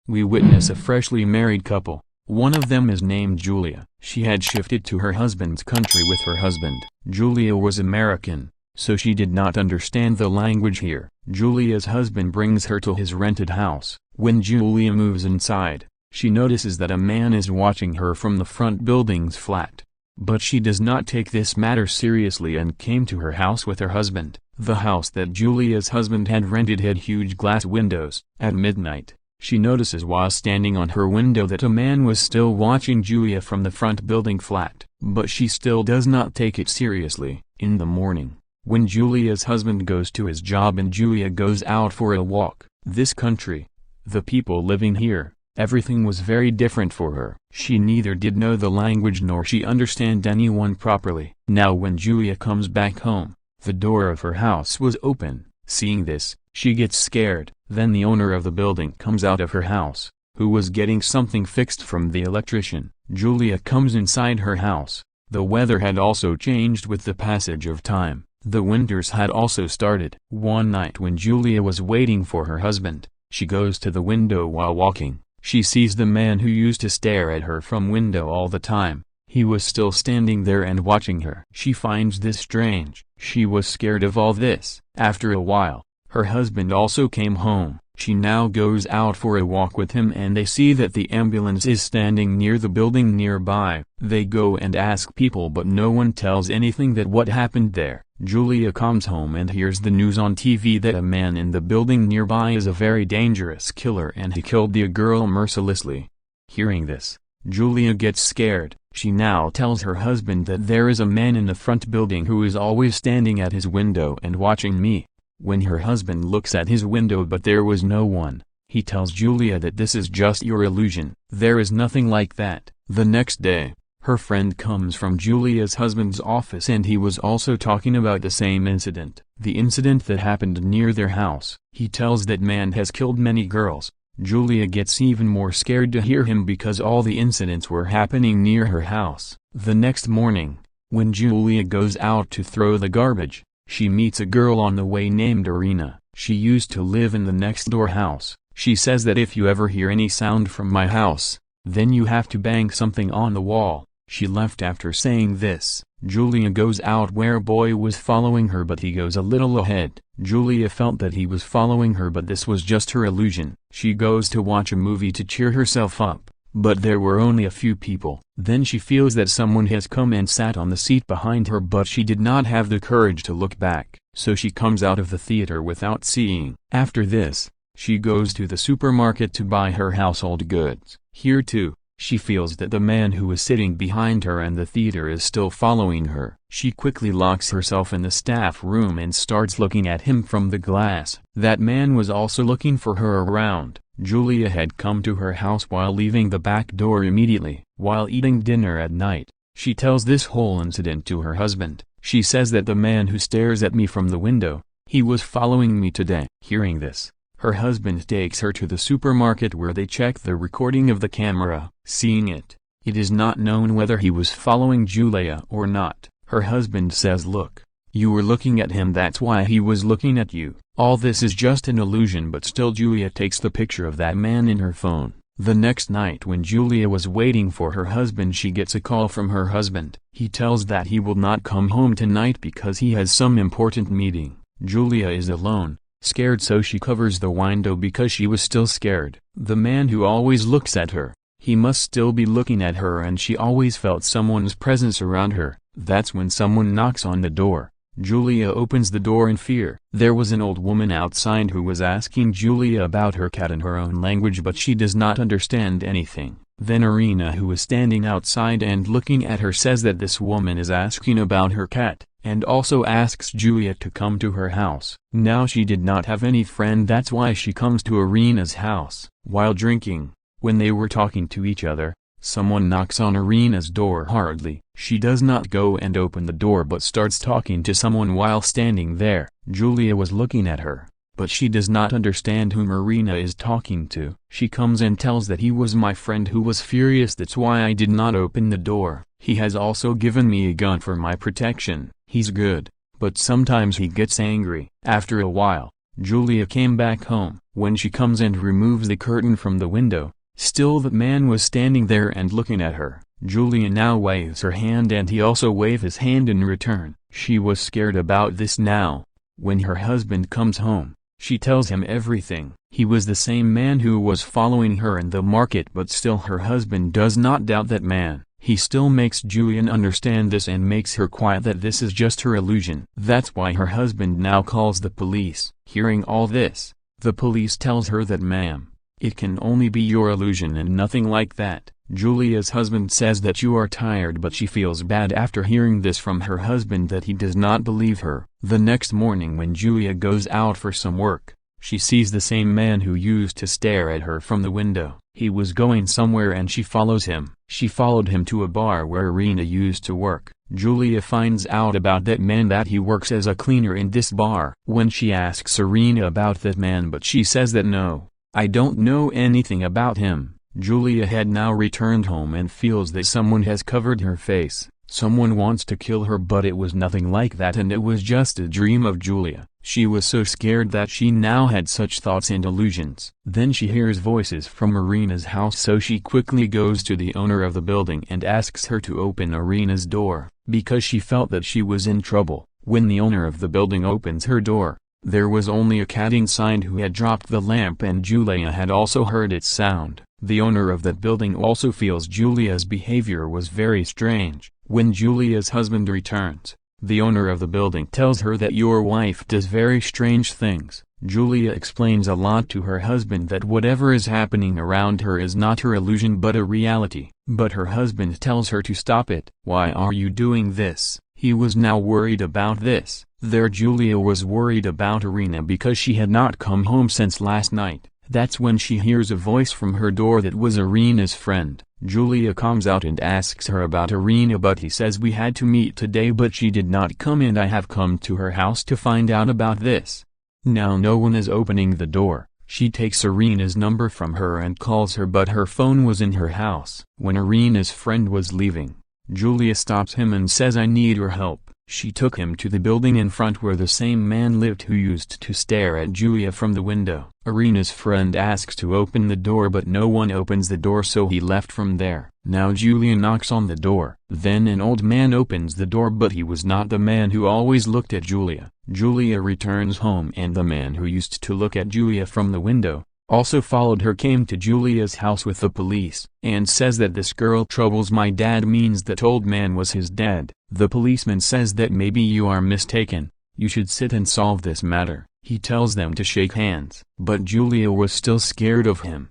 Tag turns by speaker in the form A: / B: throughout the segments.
A: we witness a freshly married couple. One of them is named Julia. She had shifted to her husband's country with her husband. Julia was American, so she did not understand the language here. Julia's husband brings her to his rented house. When Julia moves inside, she notices that a man is watching her from the front building's flat. But she does not take this matter seriously and came to her house with her husband. The house that Julia's husband had rented had huge glass windows. At midnight, she notices while standing on her window that a man was still watching Julia from the front building flat. But she still does not take it seriously. In the morning, when Julia's husband goes to his job and Julia goes out for a walk, this country, the people living here, everything was very different for her. She neither did know the language nor she understand anyone properly. Now when Julia comes back home, the door of her house was open. Seeing this, she gets scared. Then the owner of the building comes out of her house, who was getting something fixed from the electrician. Julia comes inside her house. The weather had also changed with the passage of time. The winters had also started. One night when Julia was waiting for her husband, she goes to the window while walking. She sees the man who used to stare at her from window all the time. He was still standing there and watching her. She finds this strange. She was scared of all this. After a while, her husband also came home. She now goes out for a walk with him and they see that the ambulance is standing near the building nearby. They go and ask people but no one tells anything that what happened there. Julia comes home and hears the news on TV that a man in the building nearby is a very dangerous killer and he killed the girl mercilessly. Hearing this, Julia gets scared. She now tells her husband that there is a man in the front building who is always standing at his window and watching me. When her husband looks at his window but there was no one, he tells Julia that this is just your illusion. There is nothing like that. The next day, her friend comes from Julia's husband's office and he was also talking about the same incident. The incident that happened near their house. He tells that man has killed many girls. Julia gets even more scared to hear him because all the incidents were happening near her house. The next morning, when Julia goes out to throw the garbage, she meets a girl on the way named Irina. She used to live in the next door house. She says that if you ever hear any sound from my house, then you have to bang something on the wall. She left after saying this. Julia goes out where a boy was following her but he goes a little ahead. Julia felt that he was following her but this was just her illusion. She goes to watch a movie to cheer herself up, but there were only a few people. Then she feels that someone has come and sat on the seat behind her but she did not have the courage to look back, so she comes out of the theater without seeing. After this, she goes to the supermarket to buy her household goods. Here too, she feels that the man who was sitting behind her in the theater is still following her. She quickly locks herself in the staff room and starts looking at him from the glass. That man was also looking for her around. Julia had come to her house while leaving the back door immediately. While eating dinner at night, she tells this whole incident to her husband. She says that the man who stares at me from the window, he was following me today. Hearing this, her husband takes her to the supermarket where they check the recording of the camera. Seeing it, it is not known whether he was following Julia or not. Her husband says, "Look, you were looking at him, that's why he was looking at you. All this is just an illusion," but still Julia takes the picture of that man in her phone. The next night when Julia was waiting for her husband she gets a call from her husband. He tells that he will not come home tonight because he has some important meeting. Julia is alone, scared, so she covers the window because she was still scared. The man who always looks at her, he must still be looking at her and she always felt someone's presence around her. That's when someone knocks on the door. Julia opens the door in fear. There was an old woman outside who was asking Julia about her cat in her own language but she does not understand anything. Then Irina, who was standing outside and looking at her, says that this woman is asking about her cat, and also asks Julia to come to her house. Now she did not have any friend, that's why she comes to Irina's house. While drinking, when they were talking to each other, someone knocks on Irina's door hardly. She does not go and open the door but starts talking to someone while standing there. Julia was looking at her, but she does not understand whom Irina is talking to. She comes and tells that he was my friend who was furious, that's why I did not open the door. He has also given me a gun for my protection. He's good, but sometimes he gets angry. After a while, Julia came back home. When she comes and removes the curtain from the window, still that man was standing there and looking at her. Julia now waves her hand and he also waves his hand in return. She was scared about this now. When her husband comes home, she tells him everything. He was the same man who was following her in the market, but still her husband does not doubt that man. He still makes Julian understand this and makes her quiet that this is just her illusion. That's why her husband now calls the police. Hearing all this, the police tells her that ma'am, it can only be your illusion and nothing like that. Julia's husband says that you are tired, but she feels bad after hearing this from her husband that he does not believe her. The next morning when Julia goes out for some work, she sees the same man who used to stare at her from the window. He was going somewhere and she follows him. She followed him to a bar where Irina used to work. Julia finds out about that man that he works as a cleaner in this bar. When she asks Irina about that man, but she says that no, I don't know anything about him. Julia had now returned home and feels that someone has covered her face. Someone wants to kill her, but it was nothing like that and it was just a dream of Julia. She was so scared that she now had such thoughts and illusions. Then she hears voices from Irina's house, so she quickly goes to the owner of the building and asks her to open Irina's door, because she felt that she was in trouble. When the owner of the building opens her door, there was only a cat inside who had dropped the lamp and Julia had also heard its sound. The owner of that building also feels Julia's behavior was very strange. When Julia's husband returns, the owner of the building tells her that your wife does very strange things. Julia explains a lot to her husband that whatever is happening around her is not her illusion but a reality. But her husband tells her to stop it. Why are you doing this? He was now worried about this. There Julia was worried about Irina because she had not come home since last night. That's when she hears a voice from her door that was Irina's friend. Julia comes out and asks her about Irina, but he says we had to meet today but she did not come and I have come to her house to find out about this. Now no one is opening the door. She takes Irina's number from her and calls her, but her phone was in her house. When Irina's friend was leaving, Julia stops him and says I need your help. She took him to the building in front where the same man lived who used to stare at Julia from the window. Irina's friend asks to open the door but no one opens the door, so he left from there. Now Julia knocks on the door. Then an old man opens the door, but he was not the man who always looked at Julia. Julia returns home and the man who used to look at Julia from the window also followed her, came to Julia's house with the police, and says that this girl troubles my dad, means that old man was his dad. The policeman says that maybe you are mistaken, you should sit and solve this matter. He tells them to shake hands. But Julia was still scared of him.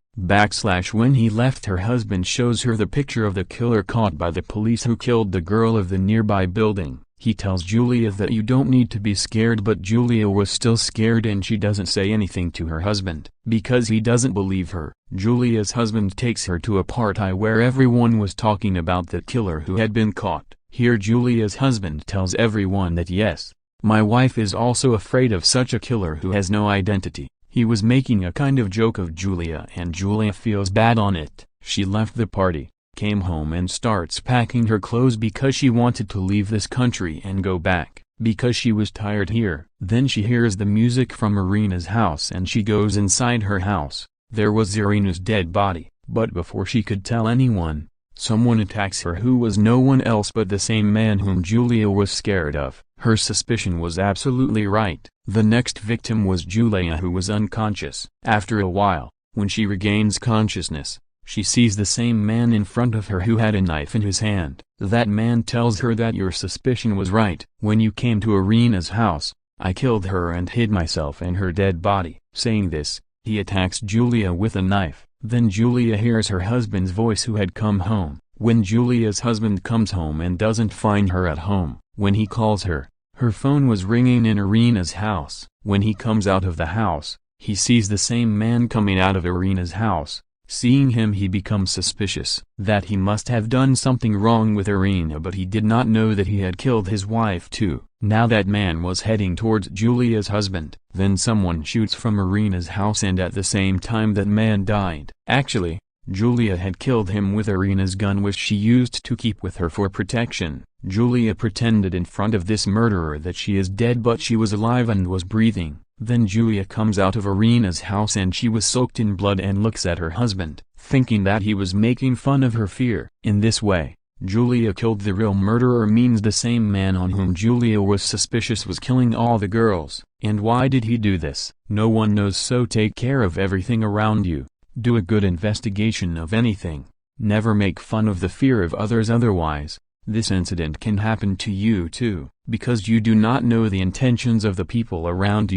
A: When he left, her husband shows her the picture of the killer caught by the police who killed the girl of the nearby building. He tells Julia that you don't need to be scared, but Julia was still scared and she doesn't say anything to her husband, because he doesn't believe her. Julia's husband takes her to a party where everyone was talking about the killer who had been caught. Here Julia's husband tells everyone that yes, my wife is also afraid of such a killer who has no identity. He was making a kind of joke of Julia and Julia feels bad on it. She left the party, came home and starts packing her clothes because she wanted to leave this country and go back, because she was tired here. Then she hears the music from Irina's house and she goes inside her house. There was Irina's dead body, but before she could tell anyone, someone attacks her who was no one else but the same man whom Julia was scared of. Her suspicion was absolutely right. The next victim was Julia, who was unconscious. After a while, when she regains consciousness, she sees the same man in front of her who had a knife in his hand. That man tells her that your suspicion was right. When you came to Irina's house, I killed her and hid myself in her dead body. Saying this, he attacks Julia with a knife. Then Julia hears her husband's voice who had come home. When Julia's husband comes home and doesn't find her at home, when he calls her, her phone was ringing in Irina's house. When he comes out of the house, he sees the same man coming out of Irina's house. Seeing him, he becomes suspicious that he must have done something wrong with Irina, but he did not know that he had killed his wife too. Now that man was heading towards Julia's husband. Then someone shoots from Irina's house and at the same time that man died. Actually, Julia had killed him with Irina's gun, which she used to keep with her for protection. Julia pretended in front of this murderer that she is dead, but she was alive and was breathing. Then Julia comes out of Irina's house and she was soaked in blood and looks at her husband, thinking that he was making fun of her fear. In this way, Julia killed the real murderer, means the same man on whom Julia was suspicious was killing all the girls. And why did he do this? No one knows, so take care of everything around you. Do a good investigation of anything. Never make fun of the fear of others, otherwise this incident can happen to you too, because you do not know the intentions of the people around you.